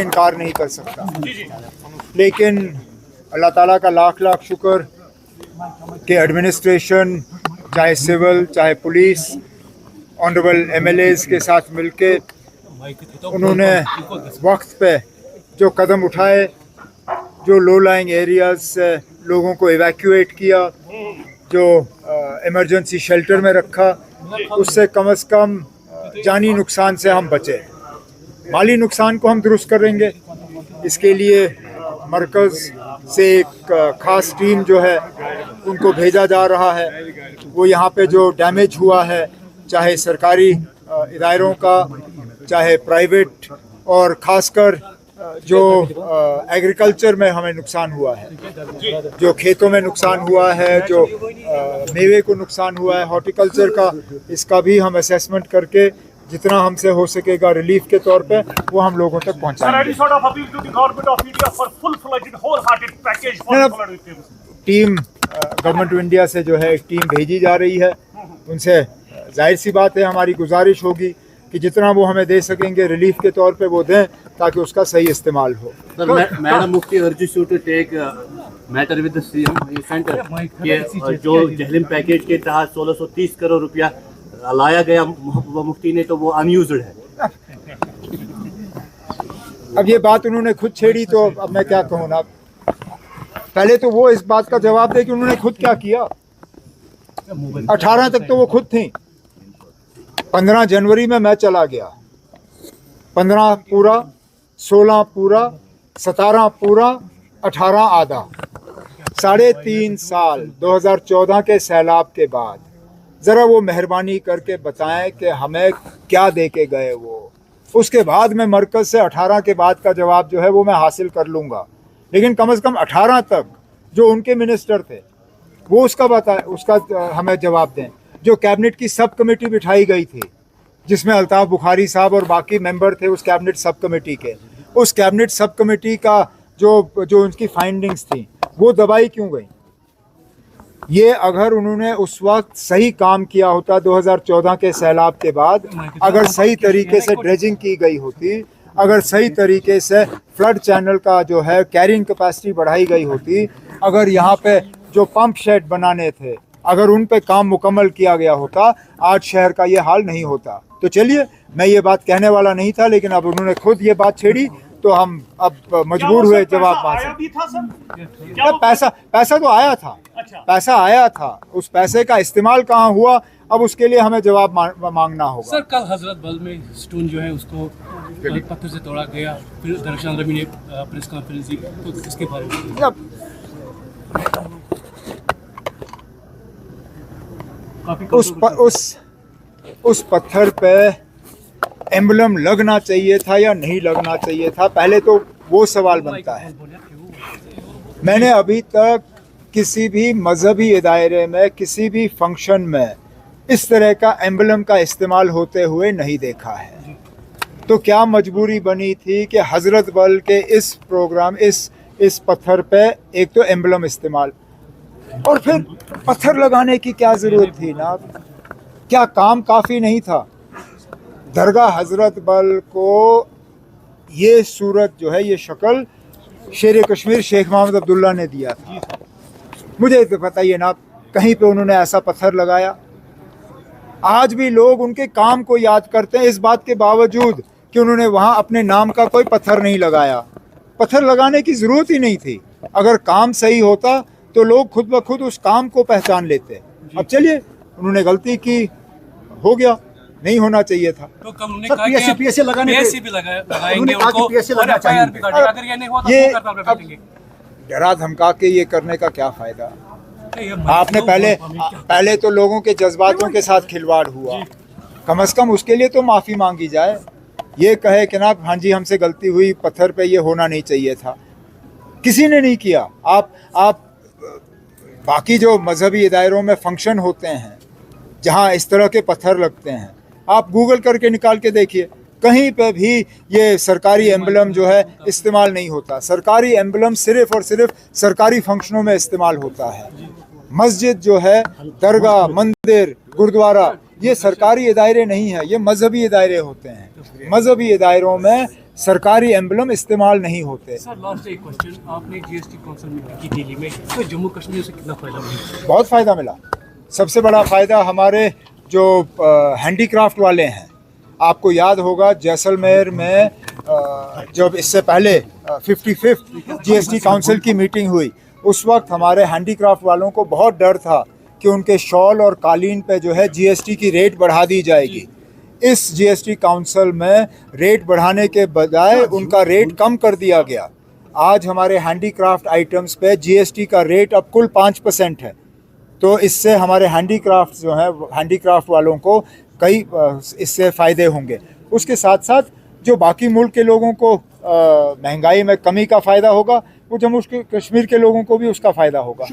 इनकार नहीं कर सकता, लेकिन अल्लाह ताला का लाख लाख शुक्र कि एडमिनिस्ट्रेशन, चाहे सिविल चाहे पुलिस, ऑनरेबल एमएलएज के साथ मिलके उन्होंने वक्त पे जो कदम उठाए, जो लो लाइंग एरियाज से लोगों को इवैक्यूएट किया, जो इमरजेंसी शेल्टर में रखा, उससे कम से कम जानी नुकसान से हम बचे। माली नुकसान को हम दुरुस्त करेंगे। इसके लिए मरकज़ से एक ख़ास टीम जो है उनको भेजा जा रहा है। वो यहाँ पे जो डैमेज हुआ है, चाहे सरकारी इदारों का चाहे प्राइवेट, और ख़ासकर जो एग्रीकल्चर में हमें नुकसान हुआ है, जो खेतों में नुकसान हुआ है, जो मेवे को नुकसान हुआ है, हॉर्टिकल्चर का, इसका भी हम असेसमेंट करके जितना हमसे हो सकेगा रिलीफ के तौर पे वो हम लोगों तक पहुंचाएंगे। टीम गवर्नमेंट ऑफ इंडिया से जो है एक टीम भेजी जा रही है। उनसे जाहिर सी बात है हमारी गुजारिश होगी कि जितना वो हमें दे सकेंगे रिलीफ के तौर पे वो दें, ताकि उसका सही इस्तेमाल हो। Madam Mufti urges you to take matter with the CM centre कि जो जहलिम पैकेज के तहत 1630 करोड़ रुपया लाया गया मुफ्ती ने, तो वो अनयूज्ड है। अब ये बात उन्होंने खुद छेड़ी, तो अब मैं क्या कहूँ ना। पहले तो वो इस बात का जवाब दे कि उन्होंने खुद क्या किया। 18 तक तो वो खुद थी। 15 जनवरी में मैं चला गया, 15 पूरा, 16 पूरा, 17 पूरा, 18 आधा। 3.5 साल 2014 के सैलाब के बाद ज़रा वो मेहरबानी करके बताएं कि हमें क्या दे के गए वो। उसके बाद मैं मरकज़ से 18 के बाद का जवाब जो है वो मैं हासिल कर लूँगा, लेकिन कम से कम 18 तक जो उनके मिनिस्टर थे वो उसका हमें जवाब दें। जो कैबिनेट की सब कमेटी बिठाई गई थी, जिसमें अल्ताफ़ बुखारी साहब और बाकी मेंबर थे उस कैबिनेट सब कमेटी के, उस कैबिनेट सब कमेटी का जो उनकी फाइंडिंग्स थी वो दबाई क्यों गई? ये अगर उन्होंने उस वक्त सही काम किया होता, 2014 के सैलाब के बाद अगर सही तरीके से ड्रेजिंग की गई होती, अगर सही तरीके से फ्लड चैनल का जो है कैरिंग कैपेसिटी बढ़ाई गई होती, अगर यहाँ पे जो पंप शेड बनाने थे अगर उन पे काम मुकम्मल किया गया होता, आज शहर का ये हाल नहीं होता। तो चलिए, मैं ये बात कहने वाला नहीं था, लेकिन अब उन्होंने खुद ये बात छेड़ी तो हम अब मजबूर हुए जवाब पैसा तो आया था। अच्छा। पैसा आया था, उस पैसे का इस्तेमाल कहाँ हुआ, अब उसके लिए हमें जवाब मांगना होगा। सर, कल हजरत बल में स्टोन जो है उसको पत्थर से तोड़ा गया, फिर दरअसल रवि ने प्रेस कॉन्फ्रेंस की, तो इसके बारे में उस पत्थर पे एम्बलम लगना चाहिए था या नहीं लगना चाहिए था, पहले तो वो सवाल बनता है। मैंने अभी तक किसी भी मजहबी इदारे में, किसी भी फंक्शन में इस तरह का एम्बलम का इस्तेमाल होते हुए नहीं देखा है। तो क्या मजबूरी बनी थी कि हजरत बल के इस प्रोग्राम, इस पत्थर पे एक तो एम्बलम इस्तेमाल, और फिर पत्थर लगाने की क्या ज़रूरत थी ना? क्या काम काफ़ी नहीं था? दरगाह हजरत बल को ये सूरत जो है, ये शक्ल शेर कश्मीर शेख मोहम्मद अब्दुल्ला ने दिया था। मुझे तो बताइए ना, कहीं पे उन्होंने ऐसा पत्थर लगाया? आज भी लोग उनके काम को याद करते हैं, इस बात के बावजूद कि उन्होंने वहाँ अपने नाम का कोई पत्थर नहीं लगाया। पत्थर लगाने की ज़रूरत ही नहीं थी। अगर काम सही होता तो लोग खुद ब खुद उस काम को पहचान लेते। अब चलिए, उन्होंने गलती की, हो गया, नहीं होना चाहिए था। तो कल उन्होंने कहा कि पीएससी लगाने भी लगाएंगे उनको, और एफआईआर भी करेंगे। अगर ये नहीं हुआ तो ये हड़ताल पे बैठेंगे। डरा धमका के ये करने का क्या फ़ायदा? आपने पहले तो लोगों के जज्बातों के साथ खिलवाड़ हुआ। कम से कम उसके लिए तो माफ़ी मांगी जाए। ये कहे कि ना हाँ जी हमसे गलती हुई, पत्थर पे ये होना नहीं चाहिए था। किसी ने नहीं किया। आप बाकी जो मजहबी इदारों में फंक्शन होते हैं जहाँ इस तरह के पत्थर लगते हैं, आप गूगल करके निकाल के देखिए, कहीं पे भी ये सरकारी एम्बलम जो है इस्तेमाल नहीं होता। सरकारी एम्बलम सिर्फ़ और सिर्फ सरकारी फंक्शनों में इस्तेमाल होता है। मस्जिद जो है, दरगाह, मंदिर, गुरुद्वारा, ये सरकारी इदारे नहीं है, ये मजहबी इदारे होते हैं। मजहबी इदारों में सरकारी एम्बलम इस्तेमाल नहीं होते। सर लास्ट एक क्वेश्चन, आपने जीएसटी काउंसिल मीटिंग की दिल्ली में, तो जम्मू कश्मीर से कितना फायदा मिला? बहुत फ़ायदा मिला। सबसे बड़ा फ़ायदा हमारे जो हैंडीक्राफ्ट वाले हैं, आपको याद होगा जैसलमेर में जब इससे पहले 55th जीएसटी काउंसिल की मीटिंग हुई, उस वक्त हमारे हैंडीक्राफ्ट वालों को बहुत डर था कि उनके शॉल और कालीन पे जो है जीएसटी की रेट बढ़ा दी जाएगी। इस जीएसटी काउंसिल में रेट बढ़ाने के बजाय उनका रेट कम कर दिया गया। आज हमारे हैंडीक्राफ्ट आइटम्स पे जीएसटी का रेट अब कुल 5% है। तो इससे हमारे हैंडीक्राफ्ट जो है, हैंडीक्राफ्ट वालों को कई इससे फ़ायदे होंगे। उसके साथ साथ जो बाकी मुल्क के लोगों को महंगाई में कमी का फ़ायदा होगा, वो जम्मू कश्मीर के लोगों को भी उसका फ़ायदा होगा।